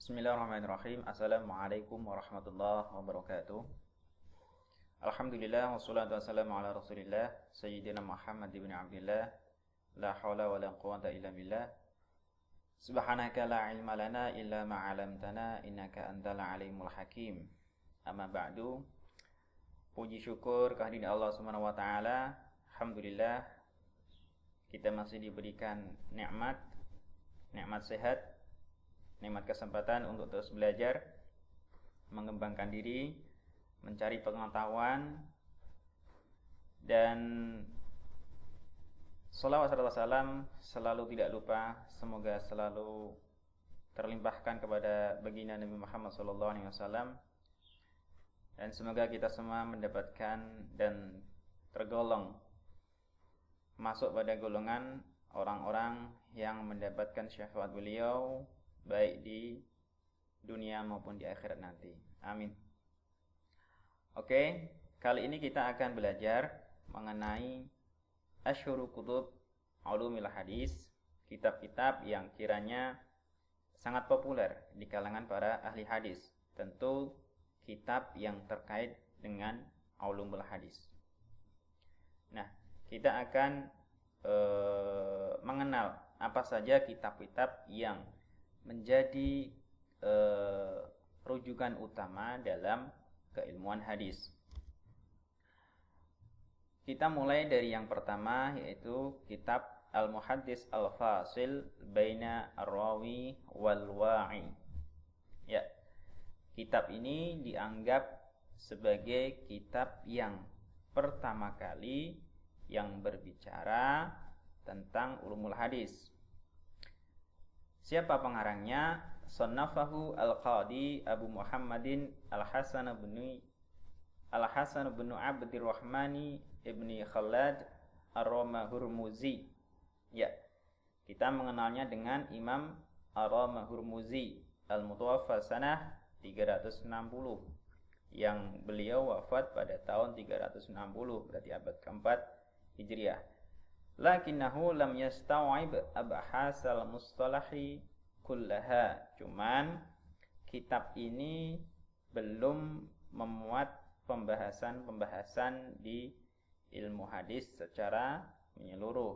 Bismillahirrahmanirrahim. Assalamualaikum warahmatullahi wabarakatuh. Alhamdulillah wassalatu wassalamu ala Rasulillah Sayyidina Muhammad ibn Abdullah. La haula wa la quwwata illa billah. Subhanaka la ilma lana illa ma 'allamtana innaka antal alimul hakim. Amma ba'du. Puji syukur kehadirat Allah Subhanahu wa taala. Alhamdulillah kita masih diberikan nikmat sehat, nikmat kesempatan untuk terus belajar, mengembangkan diri, mencari pengetahuan, dan sholawat serta salam selalu tidak lupa semoga selalu terlimpahkan kepada baginda Nabi Muhammad SAW, dan semoga kita semua mendapatkan dan tergolong masuk pada golongan orang-orang yang mendapatkan syafaat beliau baik di dunia maupun di akhirat nanti. Amin. Oke, kali ini kita akan belajar mengenai Asyhuru Kutub Ulumil Hadis, kitab-kitab yang kiranya sangat populer di kalangan para ahli hadis. Tentu kitab yang terkait dengan ulumul hadis. Nah, kita akan mengenal apa saja kitab-kitab yang menjadi rujukan utama dalam keilmuan hadis. Kita mulai dari yang pertama, yaitu kitab Al-Muhaddis Al-Fasil Baina Ar-Rawi Wal-Wa'i. Ya, kitab ini dianggap sebagai kitab yang pertama kali yang berbicara tentang ulumul hadis. Siapa pengarangnya? Sannafahu Al-Qadi Abu Muhammadin Al-Hasan bin Abdirrahmani ibni Khalad Ar-Ramahurmuzi. Ya, kita mengenalnya dengan Imam Ar-Ramahurmuzi, Al-Mutawaffa sanah 360, yang beliau wafat pada tahun 360, berarti abad keempat Hijriah. Lakinnahu lam yastaw'ib abhasal mustalahi kullaha. Cuman kitab ini belum memuat pembahasan di ilmu hadis secara menyeluruh.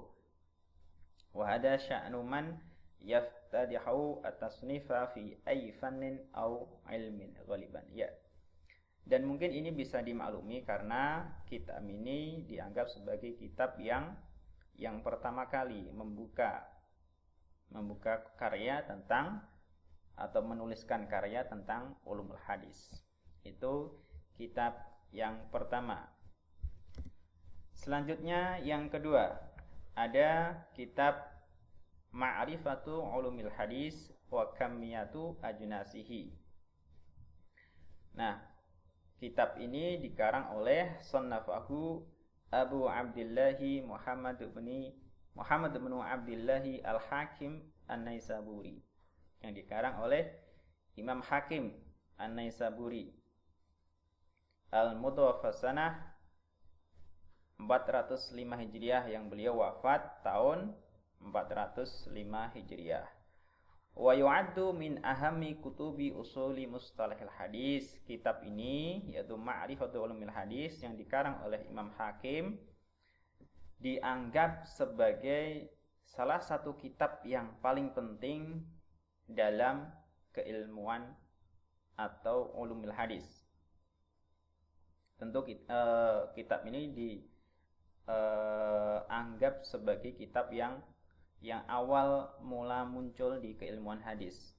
Wa hada sya'nu man yaftadihu at-tasnifa fi ay fannin aw ilmin ghaliban. Ya. Dan mungkin ini bisa dimaklumi karena kitab ini dianggap sebagai kitab yang pertama kali membuka karya tentang atau menuliskan karya tentang ulumul hadis. Itu kitab yang pertama. Selanjutnya yang kedua, ada kitab Ma'rifatu Ulumil Hadis wa Kamiyatu Ajnasihi. Nah, kitab ini dikarang oleh Sannafahu Abu Abdillahi Muhammad bin Abdillahi Al-Hakim An-Naisaburi, yang dikarang oleh Imam Hakim An-Naisaburi, Al-Mutawaffa sanah 405 Hijriah, yang beliau wafat tahun 405 Hijriah. Wa yu'addu min ahammi kutubi usuli mustalahil hadis. Kitab ini yaitu Ma'rifatul Ulumil Hadis yang dikarang oleh Imam Hakim dianggap sebagai salah satu kitab yang paling penting dalam keilmuan atau ulumil hadis. Tentu kitab ini dianggap sebagai kitab yang awal mula muncul di keilmuan hadis.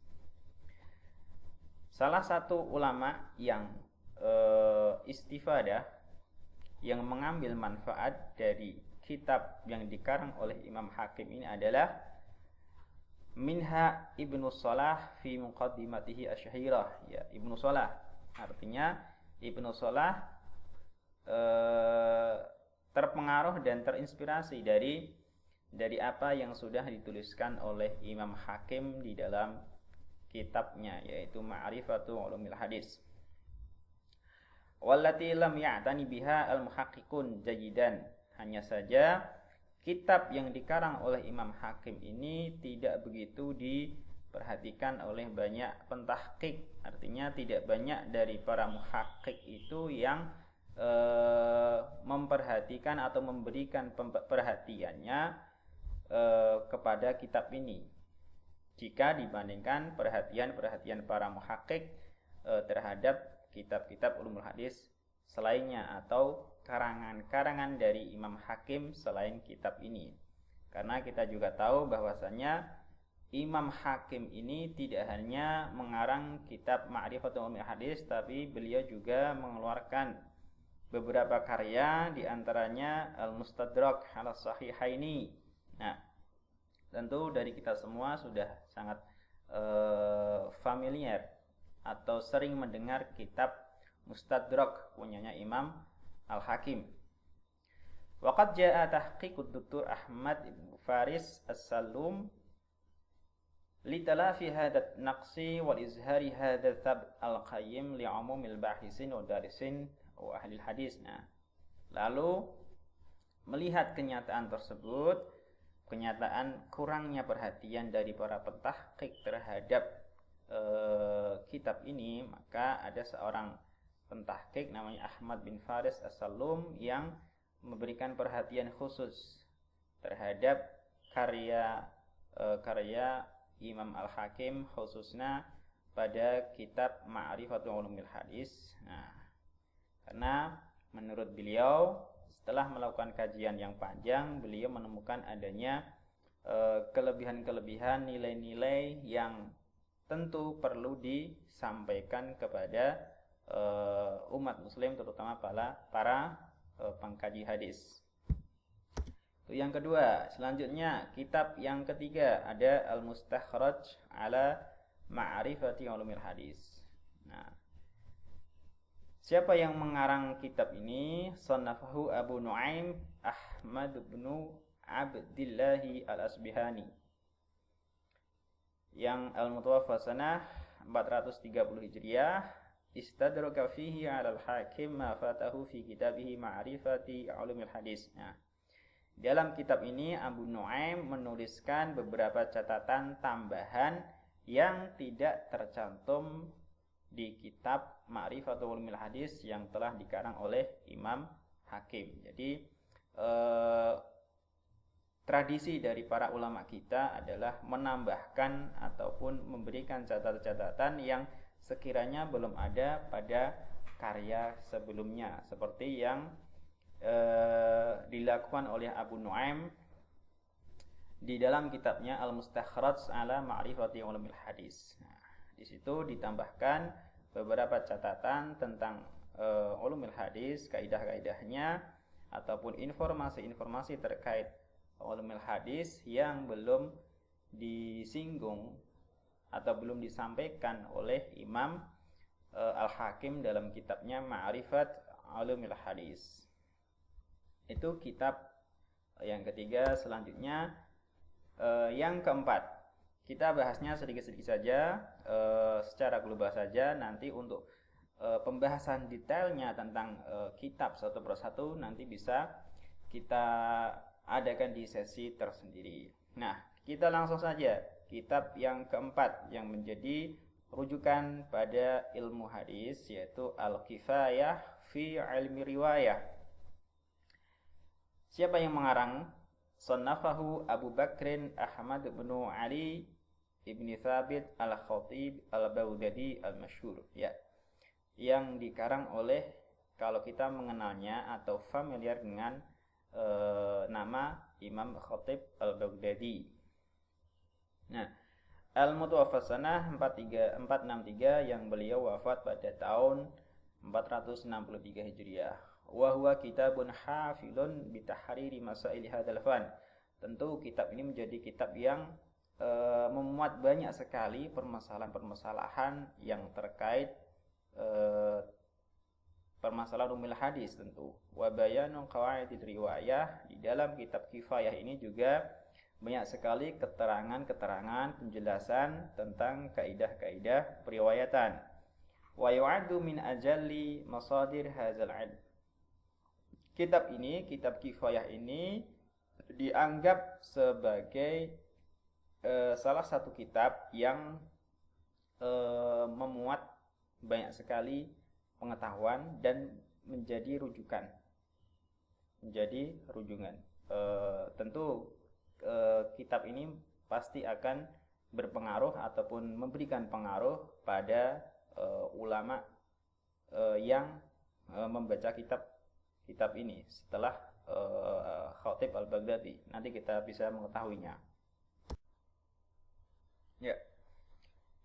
Salah satu ulama yang istifadah, yang mengambil manfaat dari kitab yang dikarang oleh Imam Hakim ini adalah Minha Ibnu Shalah fi muqaddimatihi asyhirah. Ya, Ibnu Shalah, artinya Ibnu Shalah terpengaruh dan terinspirasi dari apa yang sudah dituliskan oleh Imam Hakim di dalam kitabnya, yaitu Ma'rifatu Ulumil Hadis. Wallati lam ya'tani biha al-muhaqqiqun jayidan. Hanya saja kitab yang dikarang oleh Imam Hakim ini tidak begitu diperhatikan oleh banyak pentahqiq. Artinya tidak banyak dari para muhaqqiq itu yang memperhatikan atau memberikan perhatiannya kepada kitab ini jika dibandingkan perhatian para muhaqqiq terhadap kitab-kitab ulumul hadis selainnya atau karangan-karangan dari Imam Hakim selain kitab ini. Karena kita juga tahu bahwasanya Imam Hakim ini tidak hanya mengarang kitab Ma'rifatul Ulumul Hadis, tapi beliau juga mengeluarkan beberapa karya, di antaranya Al-Mustadrak 'ala Sahihaini. Nah, tentu dari kita semua sudah sangat familiar atau sering mendengar kitab Mustadrak punyanya Imam Al-Hakim. Waqad jaa tahqiqud Dr. Ahmad bin Faris As-Sallum litalafi hadat naqsi wal izhari hadat thabt al-qayyim li'umumil bahisin wa darisin wa ahli hadis. Nah, lalu melihat kenyataan tersebut, kenyataan kurangnya perhatian dari para pentahqiq terhadap kitab ini, maka ada seorang pentahqiq namanya Ahmad bin Faris As-Sallum yang memberikan perhatian khusus terhadap karya Imam Al-Hakim, khususnya pada kitab Ma'rifatul Ulumil Hadis. Nah, karena menurut beliau setelah melakukan kajian yang panjang, beliau menemukan adanya kelebihan-kelebihan, nilai-nilai yang tentu perlu disampaikan kepada umat muslim, terutama para pengkaji hadis. Itu yang kedua. Selanjutnya kitab yang ketiga ada Al-Mustakhraj 'ala Ma'rifati Ulumil Hadis. Nah, siapa yang mengarang kitab ini? Sannafahu Abu Nu'aim Ahmad bin Abdillah Al-Asbihani, yang al-mutawaffa sanah 430 Hijriah. Istadraka fihi 'ala al-Hakim ma fatahu fi kitabih Ma'rifati Ulumil Hadis. Nah, dalam kitab ini Abu Nu'aim menuliskan beberapa catatan tambahan yang tidak tercantum di kitab Ma'rifatul Ulumil Hadis yang telah dikarang oleh Imam Hakim. Jadi tradisi dari para ulama kita adalah menambahkan ataupun memberikan catatan-catatan yang sekiranya belum ada pada karya sebelumnya, seperti yang dilakukan oleh Abu Nu'aim di dalam kitabnya Al-Mustakhraj 'ala Ma'rifati Ulumil Hadis. Nah, di situ ditambahkan beberapa catatan tentang ulumul hadis, kaidah-kaidahnya ataupun informasi-informasi terkait ulumul hadis yang belum disinggung atau belum disampaikan oleh Imam Al-Hakim dalam kitabnya Ma'rifat Ulumil Hadis. Itu kitab yang ketiga. Selanjutnya yang keempat, kita bahasnya sedikit-sedikit saja, secara global saja. Nanti untuk pembahasan detailnya tentang kitab satu persatu nanti bisa kita adakan di sesi tersendiri. Nah, kita langsung saja kitab yang keempat yang menjadi rujukan pada ilmu hadis, yaitu Al-Kifayah fi Ilmi Riwayah. Siapa yang mengarang? Sannafahu Abu Bakrin Ahmad bin Ali ibni Thabit Al-Khatib Al-Baghdadi Al-Masyhur, ya, yang dikarang oleh, kalau kita mengenalnya atau familiar dengan nama Imam Khatib Al-Baghdadi. Nah, al-mutawaffa sanah 463 yang beliau wafat pada tahun 463 Hijriah. Wa huwa kitabun hafilun bi tahriri masail hadzal fan. Tentu kitab ini menjadi kitab yang memuat banyak sekali permasalahan-permasalahan yang terkait permasalahan ulumul hadis tentu. Wa bayanun qawaidid riwayah. Di dalam kitab Kifayah ini juga banyak sekali keterangan-keterangan, penjelasan tentang kaidah-kaidah periwayatan. Wa yu'addu min ajalli masadir hadzal ilm. Kitab ini, kitab Kifayah ini dianggap sebagai salah satu kitab yang memuat banyak sekali pengetahuan dan menjadi rujukan, menjadi rujungan. Tentu kitab ini pasti akan berpengaruh ataupun memberikan pengaruh pada ulama yang membaca kitab ini setelah Khatib Al-Baghdadi. Nanti kita bisa mengetahuinya. Ya.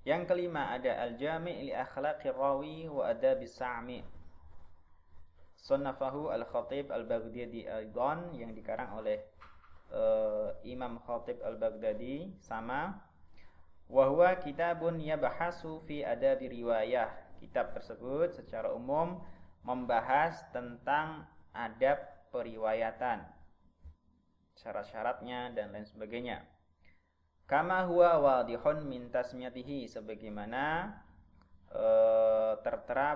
Yang kelima ada Al-Jami' li Akhlaqir Rawi wa Adabis Sami'. Sunnafahu Al-Khatib Al-Baghdadi aidan, yang dikarang oleh Imam Khatib Al-Baghdadi sama. Wa huwa kitabun yabhasu fi adabi riwayah. Kitab tersebut secara umum membahas tentang adab periwayatan, syarat-syaratnya dan lain sebagainya. Kama huwa wadihun min tasmiyatihi, sebagaimana tertera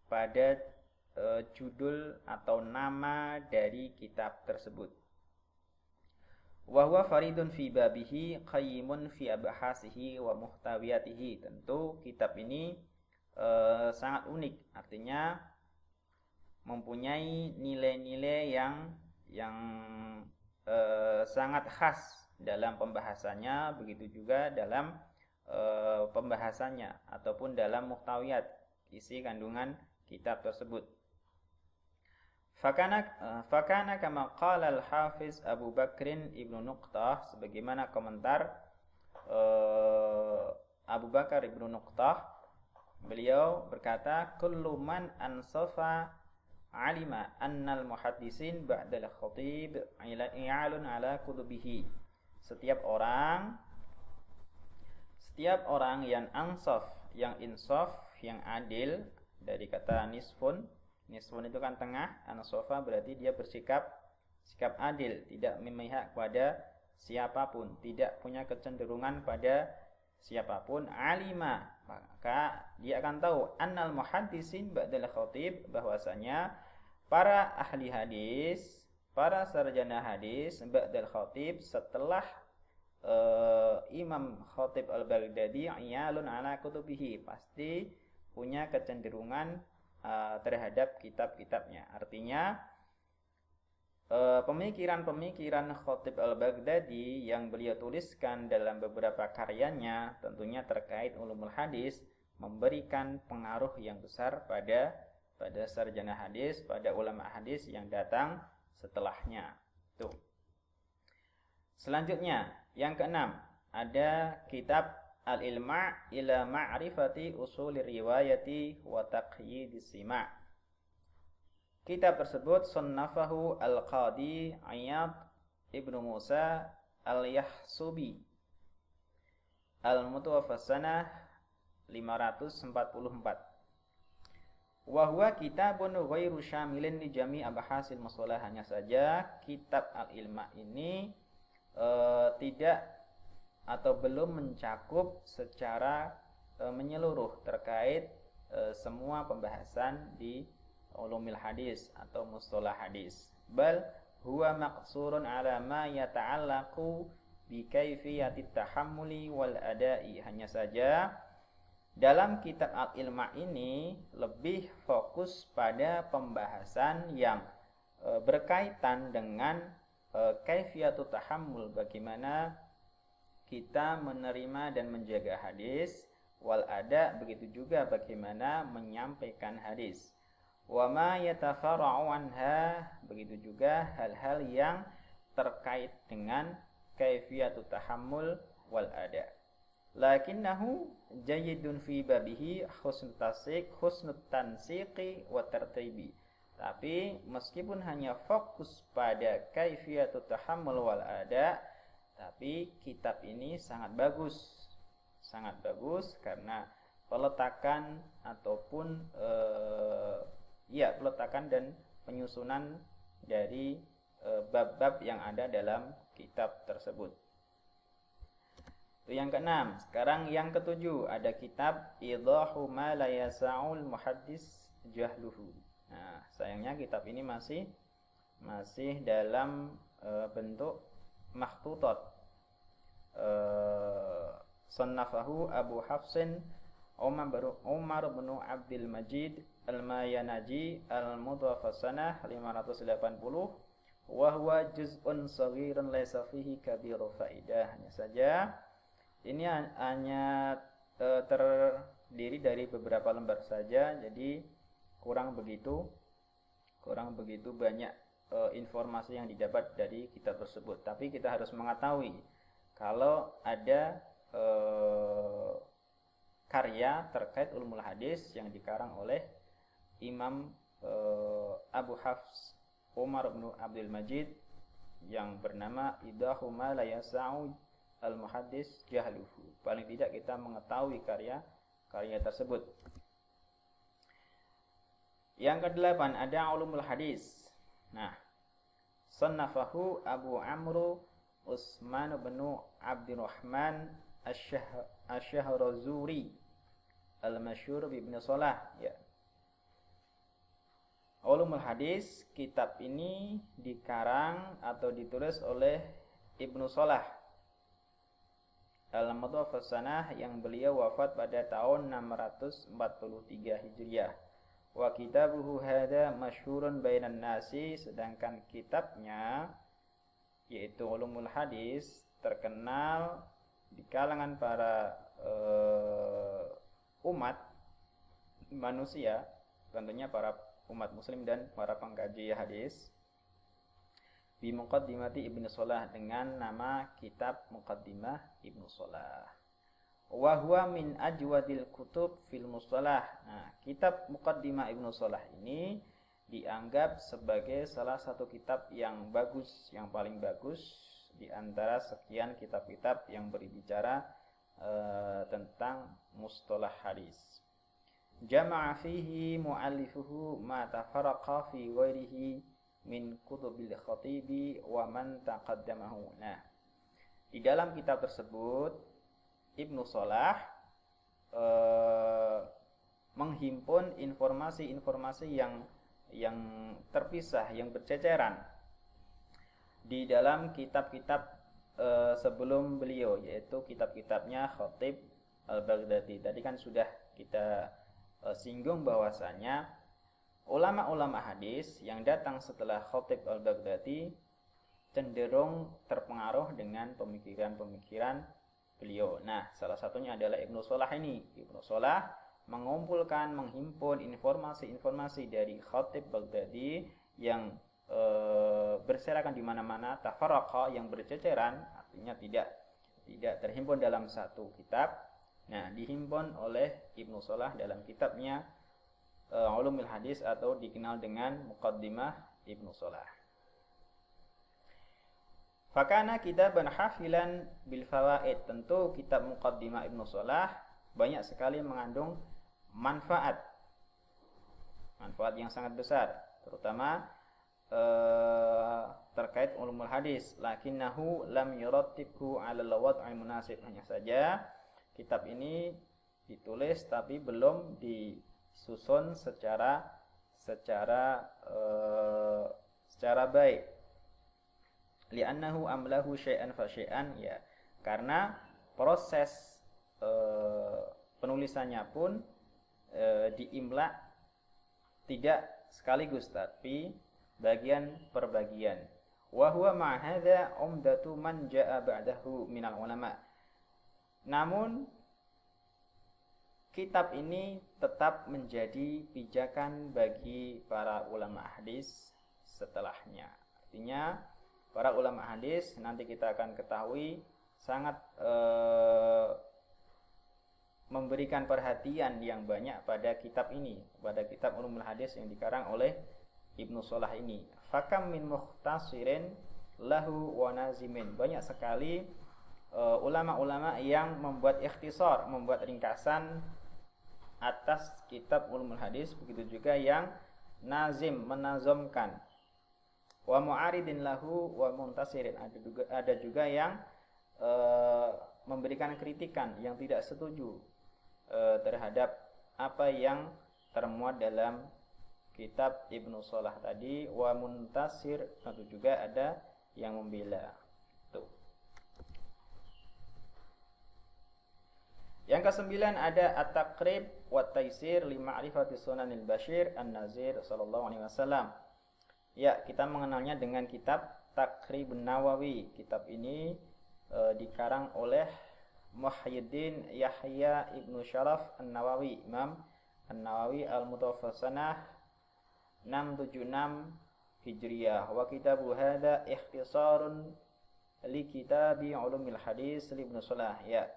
pada judul atau nama dari kitab tersebut. Wa huwa faridun fi babihi qayyimun fi abhasihi wa muhtawiyatihi. Tentu kitab ini sangat unik, artinya mempunyai nilai-nilai yang sangat khas dalam pembahasannya, begitu juga dalam pembahasannya ataupun dalam muhtawiyat, isi kandungan kitab tersebut. Fakana kama qala al-Hafiz Abu Bakrin Ibnu Nuqtah, sebagaimana komentar Abu Bakar Ibnu Nuqtah, beliau berkata, kullu man ansafa alima annal muhaddisin ba'dal khatib i'alun ala kutubihi. Setiap orang yang ansaf, yang insaf, yang adil, dari kata nisfun. Nisfun itu kan tengah, ansafa berarti dia bersikap adil, tidak memihak pada siapapun, tidak punya kecenderungan pada siapapun. Alima, maka dia akan tahu annal muhaddisin ba'dal khatib, bahwasanya para ahli hadis, para sarjana hadis ba'dal khatib, setelah Imam Khatib Al-Baghdadi, iyalun ala kutubihi, pasti punya kecenderungan terhadap kitab-kitabnya. Artinya pemikiran-pemikiran Khatib Al-Baghdadi yang beliau tuliskan dalam beberapa karyanya, tentunya terkait ulumul hadis, memberikan pengaruh yang besar pada sarjana hadis, pada ulama hadis yang datang setelahnya. Tuh. Selanjutnya, yang keenam, ada kitab Al-Ilma' ila ma'rifati usulir riwayati wa taqyidis sima'. Kitab tersebut sunnafahu Al-Qadi Iyad Ibnu Musa Al-Yahsubi Al-Mutawaffa sanah 544. Wa huwa kitabun ghairu syamilin li jami' abhasil mustalah. Hanya saja kitab Al-Ilma ini tidak atau belum mencakup secara menyeluruh terkait semua pembahasan di ulumil hadis atau mustalah hadis. Bal huwa maqsurun ala ma yata'allaqu bi kaifiyatit tahammuli wal ada'i. Hanya saja dalam kitab Al-Ilma ini lebih fokus pada pembahasan yang berkaitan dengan kaifiyatut tahammul, bagaimana kita menerima dan menjaga hadis, wal ada, begitu juga bagaimana menyampaikan hadis. Wa ma yatafarra'u anha, begitu juga hal-hal yang terkait dengan kaifiyatut tahammul wal ada. Lakinnahu jayyidun fi babihi husnut tansiqi wa tartibi. Tapi meskipun hanya fokus pada kaifiyatut tahammul wal ada, tapi kitab ini sangat bagus karena peletakan ataupun peletakan dan penyusunan dari bab-bab yang ada dalam kitab tersebut. Itu yang keenam. Sekarang yang ketujuh, ada kitab Idahu ma la yasa'ul muhaddis jahluhu. Nah, sayangnya kitab ini masih dalam bentuk makhtutat, Sannafahu Abu Hafsin Umar bin Abdul Majid Al-Mayanaji Al-Mudhafas sanah 580, wa huwa juz'un shaghirun laisa fihi kabiru faidah. Hanya saja ini hanya terdiri dari beberapa lembar saja, jadi kurang begitu banyak informasi yang didapat dari kitab tersebut. Tapi kita harus mengetahui kalau ada karya terkait ulumul hadis yang dikarang oleh Imam Abu Hafs Umar bin Abdul Majid yang bernama Idahu ma la yasa'u al-muhaddis jahluhu. Paling tidak kita mengetahui karya tersebut. Yang kedelapan ada ulumul hadis. Nah, sannafahu Abu Amru Utsman bin Abdurrahman Asy-Syahrazuri al-masyhur bi Ibnu Shalah, ya. Ulumul hadis, kitab ini dikarang atau ditulis oleh Ibnu Shalah al-Mudhafas sanah yang beliau wafat pada tahun 643 Hijriah. Wa kitabuhu hadza masyhurun bainan nasi, sedangkan kitabnya yaitu Ulumul Hadis terkenal di kalangan para umat manusia, tentunya para umat muslim dan para pengkaji hadis, bi Muqaddimati Ibnu Shalah, dengan nama kitab Muqaddimah Ibnu Shalah. Wa huwa min ajwadil kutub fil mustalah. Nah, kitab Muqaddimah Ibnu Shalah ini dianggap sebagai salah satu kitab yang bagus, yang paling bagus di antara sekian kitab-kitab yang berbicara tentang mustalah hadis. Jama'a fihi mu'allifuhu ma tafarraqa fi ghairihi min kutubil khatibi wa man taqaddamahu. Nah, di dalam kitab tersebut Ibnu Shalah menghimpun informasi-informasi yang terpisah, yang berceceran di dalam kitab-kitab sebelum beliau, yaitu kitab-kitabnya Khatib Al-Baghdadi. Tadi kan sudah kita singgung bahwasanya ulama-ulama hadis yang datang setelah Khatib Al-Baghdadi cenderung terpengaruh dengan pemikiran-pemikiran beliau. Nah, salah satunya adalah Ibnu Shalah ini. Ibnu Shalah mengumpulkan, menghimpun informasi-informasi dari Khatib Baghdadi yang berserakan di mana-mana, tafarraqa, yang berceceran, artinya tidak terhimpun dalam satu kitab. Nah, dihimpun oleh Ibnu Shalah dalam kitabnya Ulumul Hadis atau dikenal dengan Muqaddimah Ibnu Shalah. Fakana kitaban hafilan bil fawaid. Tentu kitab Muqaddimah Ibnu Shalah banyak sekali mengandung manfaat yang sangat besar, terutama terkait ulumul hadis. Lakinnahu lam yurattibhu 'ala al-wad'il munasib. Hanya saja kitab ini ditulis tapi belum disusun secara baik. Li'annahu amlahu syai'an fa syai'an, ya, karena proses penulisannya pun diimla tidak sekaligus tapi bagian per bagian. Wa huwa ma hadza umdatu man jaa ba'dahu minal ulama. Namun kitab ini tetap menjadi pijakan bagi para ulama hadis setelahnya. Artinya para ulama hadis nanti kita akan ketahui sangat memberikan perhatian yang banyak pada kitab ini, pada kitab Ulumul Hadis yang dikarang oleh Ibnu Shalah ini. Fakam min mukhtasirin lahu wa nazimin. Banyak sekali ulama-ulama yang membuat ikhtisar, membuat ringkasan atas kitab Ulumul Hadis, begitu juga yang nazim, menazamkan. Wa mu'aridin lahu wa muntasirin. Ada juga yang memberikan kritikan, yang tidak setuju terhadap apa yang termuat dalam kitab Ibnu Shalah tadi. Wa muntasir, tentu juga ada yang membela. Tuh. Yang kesembilan ada At-Taqrib wa Taisir li Ma'rifati Sunanil Bashir An-Nazir sallallahu alaihi wasallam. Ya, kita mengenalnya dengan kitab Taqribun Nawawi. Kitab ini dikarang oleh Muhyiddin Yahya Ibnu Syaraf An-Nawawi, Imam An-Nawawi Al-Mutawaffah sanah 676 Hijriyah. Wa kitabu hadza ikhtisarun li kitabi ulumil hadis li Ibnu Salah. Ya,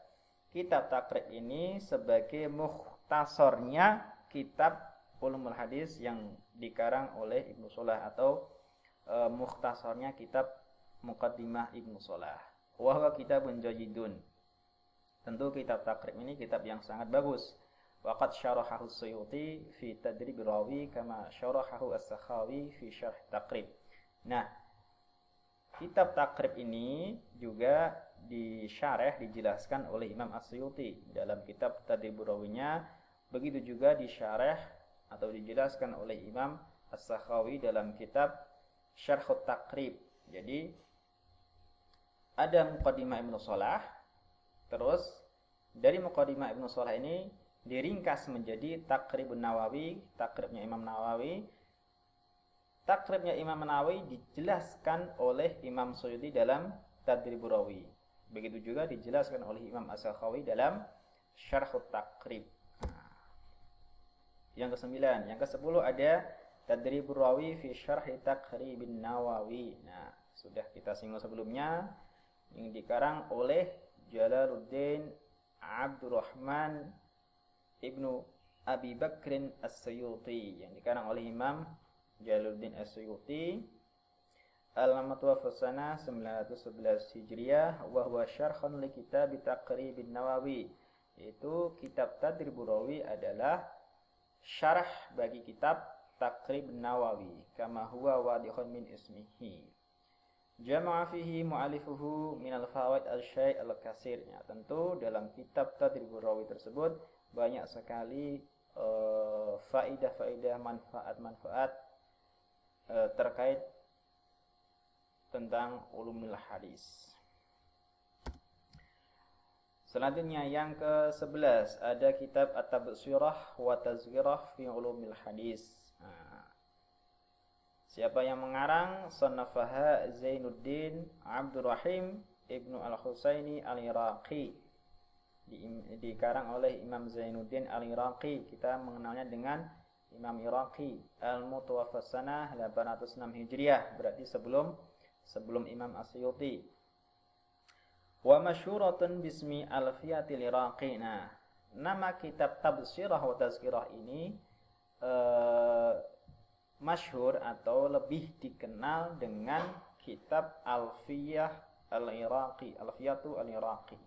kitab Taqrib ini sebagai mukhtasarnya kitab ulumul hadis yang dikarang oleh Ibnu Salah, atau mukhtasarnya kitab Muqaddimah Ibnu Salah. Wa huwa kitabun jayyidun. Tentu kitab Taqrib ini kitab yang sangat bagus. Waqad syarahahu Suyuti fi Tadrib Rawi kama syarahahu As-Sakhawi fi Syarh Taqrib. Nah, kitab Taqrib ini juga disyarah, dijelaskan oleh Imam As-Suyuti dalam kitab Tadrib Rawinya. Begitu juga disyarah atau dijelaskan oleh Imam As-Sakhawi dalam kitab Syarh Taqrib. Jadi ada Muqaddimah Ibnu Salah, terus dari Muqaddimah Ibnu Salah ini diringkas menjadi Taqribun Nawawi, takribnya Imam Nawawi. Takribnya Imam Nawawi dijelaskan oleh Imam Suyuti dalam Tadribur Rawi. Begitu juga dijelaskan oleh Imam As-Sakhawi dalam Syarh Taqrib. Yang ke-9, yang ke-10 ada Tadribur Rawi fi Syarh Taqribin Nawawi. Nah, sudah kita singgung sebelumnya, yang dikarang oleh Jalaluddin Abdurrahman Ibnu Abi Bakrin As-Suyuti, yang dikarang oleh Imam Jalaluddin As-Suyuti Al-Mutawaffa sanah 911 Hijriyah, wa huwa syarhun li kitab Taqribin Nawawi. Yaitu kitab Tadribur Rawi adalah syarah bagi kitab Taqrib Nawawi, kama huwa wadihun min ismihi. Jama'a fihi mu'alifuhu minal fawaid al-syai' al-kasir. Ya, tentu dalam kitab Tadribur Rawi tersebut banyak sekali faidah-faidah, manfaat-manfaat terkait tentang ulumul hadis. Selanjutnya yang ke-11 ada kitab At-Tabsirah wa Tazkirah fi Ulumil Hadis. Siapa yang mengarang? Sannafaha Zainuddin Abdurrahim Ibnu Al-Husaini Al-Iraqi. Dikarang oleh Imam Zainuddin Al-Iraqi. Kita mengenalnya dengan Imam Iraqi. Al-Mutawaffa sanah 806 Hijriyah, berarti sebelum Imam As-Suyuti. Wa masyhuratun bismi Alfiyatil Iraqi. Nah, nama kitab Tabsirah wa Tazkirah ini masyhur atau lebih dikenal dengan kitab Alfiyah Al-Iraqi, Alfiyatu Al-Iraqi.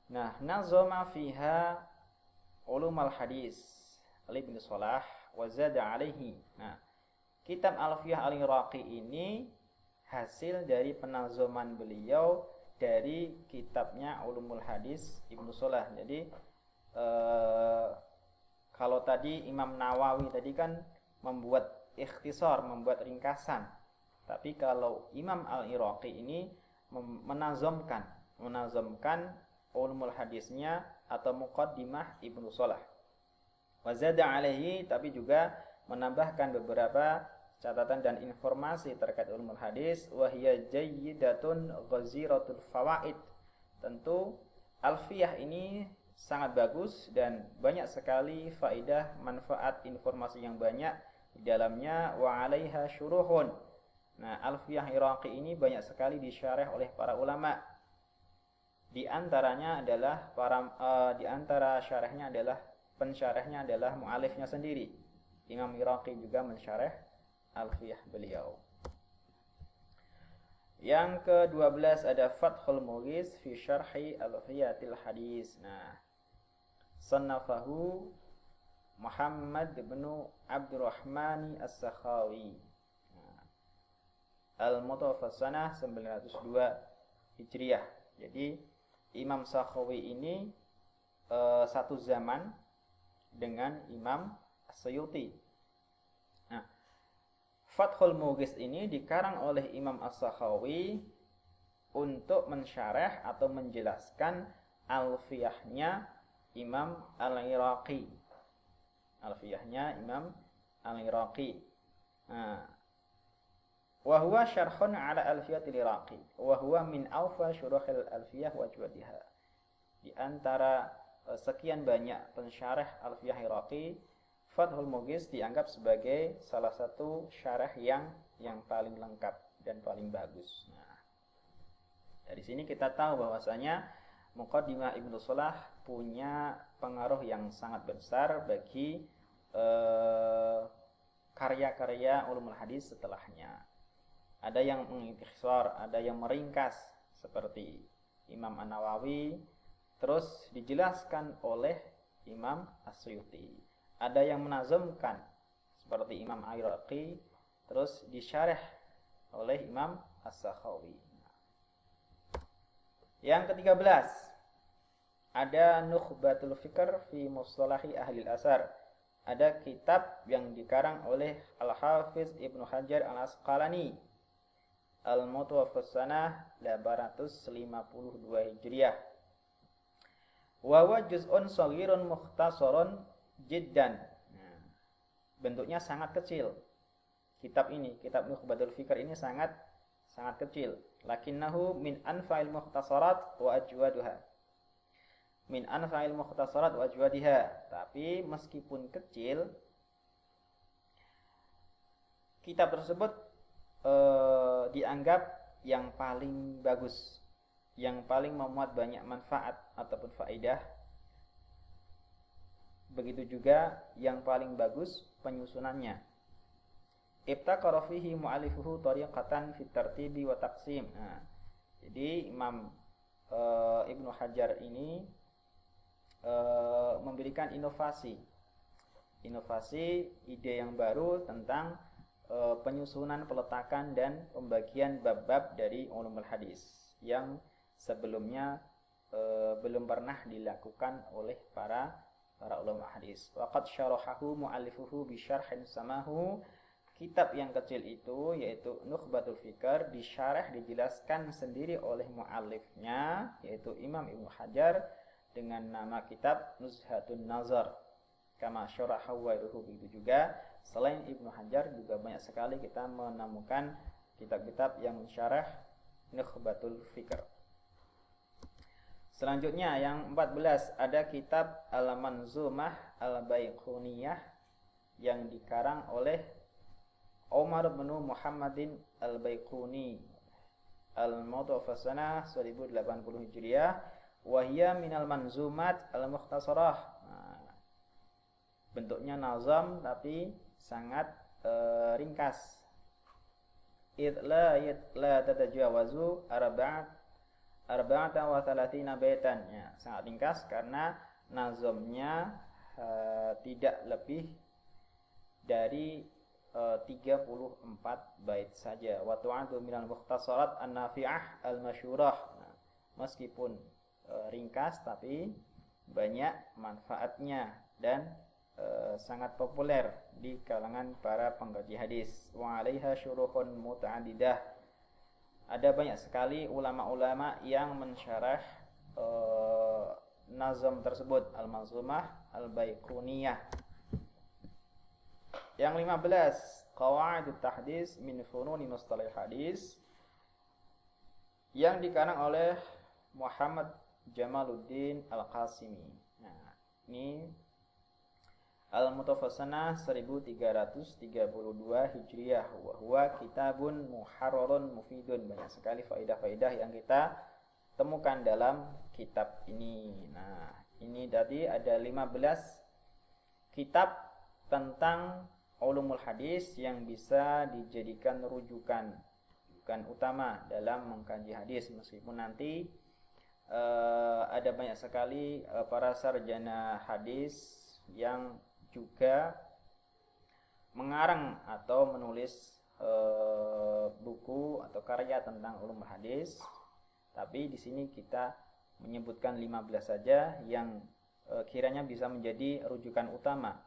Nah, nazama fiha ulumul hadis Ibnu Salah wa zada alaihi. Nah, kitab Alfiyah Al-Iraqi ini hasil dari penazoman beliau dari kitabnya Ulumul Hadis Ibnu Salah. Jadi kalau tadi Imam Nawawi tadi kan membuat ikhtisar, membuat ringkasan. Tapi kalau Imam Al-Iraqi ini menazamkan ulumul hadisnya atau muqaddimah Ibnu Salah. Wa zada alaihi, tapi juga menambahkan beberapa catatan dan informasi terkait ulumul hadis. Wa hiya jayyidatun ghaziratul fawaid. Tentu Alfiyah ini sangat bagus dan banyak sekali faidah, manfaat, informasi yang banyak di dalamnya. Wa 'alaiha syuruhun. Nah, Alfiyah Iraqi ini banyak sekali disyarah oleh para ulama. Di antaranya adalah di antara syarahnya adalah pensyarahnya adalah mu'alifnya sendiri. Imam Iraqi juga mensyarah Alfiyah beliau. Yang ke-12 ada Fathul Mughis fi Syarhi Alfiyatil Hadis. Nah, sannafahu Muhammad bin Abdurrahman As-Sakhawi. Al-Mutawaffa sanah 902 Hijriyah. Jadi Imam Sakhawi ini satu zaman dengan Imam As-Suyuti. Nah, Fathul Mughis ini dikarang oleh Imam As-Sakhawi untuk mensyarah atau menjelaskan Alfiyahnya Imam Al-Iraqi. Alfiyahnya Imam Al-Iraqi. Nah, wa huwa syarhun ala alfiyatil Iraqi wa huwa min awfa syuruhil alfiyah wa ajwadiha. Di antara sekian banyak pensyarah Alfiyah Iraqi, Fathul Mughis dianggap sebagai salah satu syarah yang paling lengkap dan paling bagus. Nah, dari sini kita tahu bahwasanya Muqaddimah Ibnu Salah punya pengaruh yang sangat besar bagi karya-karya ulumul hadis setelahnya. Ada yang mengikhtisar, ada yang meringkas seperti Imam An-Nawawi, terus dijelaskan oleh Imam As-Suyuti. Ada yang menazamkan seperti Imam Al-Iraqi, terus disyarah oleh Imam As-Sakhawi. Yang ke-13, ada Nukhbatul Fikr fi Mustalahi Ahli Al-Asar. Ada kitab yang dikarang oleh Al-Hafiz Ibnu Hajar Al-Asqalani, Al-Mutawaffas Sanah 852 Hijriah. Wa huwa juz'un shaghirun mukhtasarun jiddan. Nah, bentuknya sangat kecil. Kitab ini, kitab Nukhbatul Fikr ini sangat kecil. Lakinnahu min anfa'il mukhtasarat wa ajwaduha. Min anfa'il mukhtasarat wa ajwadiha. Tapi meskipun kecil, kitab tersebut dianggap yang paling bagus, yang paling memuat banyak manfaat ataupun faedah. Begitu juga yang paling bagus penyusunannya. Ibtaqara fihi mu'allifuhu tariqatan fit tartibi wa taqsim. Nah, jadi Imam Ibnu Hajar ini memberikan inovasi ide yang baru tentang penyusunan, peletakan dan pembagian bab-bab dari ulumul hadis yang sebelumnya belum pernah dilakukan oleh para ulama hadis. Waqad syarahahu mu'allifuhu bi syarhin samahu. Kitab yang kecil itu yaitu Nukhbatul Fikr disyarah, dijelaskan sendiri oleh mu'allifnya yaitu Imam Ibnu Hajar dengan nama kitab Nuzhatun Nazar. Kama syarahahu wa iruhu. Begitu juga selain Ibnu Hajar juga banyak sekali kita menemukan kitab-kitab yang mensyarah Nukhbatul Fikr. Selanjutnya yang 14 ada kitab Al-Manzumah Al-Baiquniyah yang dikarang oleh Umar bin Muhammadin Al-Baiquni, Al-Mutawaffas Sanah 1080 Hijriah, wa hiya minal manzumat al-mukhtasarah. Nah, bentuknya nazam tapi sangat ringkas. Idh la tatajawazu arba'ata wa thalathina baitan. Ya, sangat ringkas karena nazamnya tidak lebih dari 34 bait saja. Wa tu'adu minal mukhtasarat an-nafi'ah al-masyurah. Nah, meskipun ringkas tapi banyak manfaatnya dan sangat populer di kalangan para pengkaji hadis. Wa 'alaiha syuruhun muta'addidah. Ada banyak sekali ulama-ulama yang mensyarah nazam tersebut, Al-Manzumah Al-Baiquniyah. Yang 15, Qawaidut Tahdits min Fununi Mustalih Hadis yang dikarang oleh Muhammad Jamaluddin Al-Qasimi. Nah, ini Al-Mutawaffas Sanah 1332 Hijriah. Wa huwa kitabun muharrarun mufidun. Banyak sekali faedah-faedah yang kita temukan dalam kitab ini. Nah, ini tadi ada 15 kitab tentang ulumul hadis yang bisa dijadikan rujukan utama dalam mengkaji hadis. Meskipun nanti ada banyak sekali para sarjana hadis yang juga mengarang atau menulis buku atau karya tentang ulumul hadis. Tapi di sini kita menyebutkan 15 saja yang kiranya bisa menjadi rujukan utama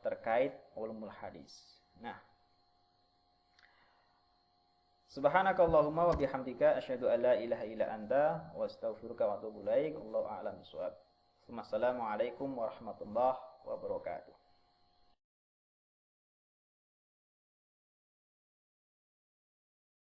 terkait ulumul hadis. Nah, Subhanakallahumma wa bihamdika asyhadu an la ilaha illa anta wa astaghfiruka wa atubu ilaik. Wallahu a'lam bishawab. Wassalamualaikum warahmatullahi wabarakatuh.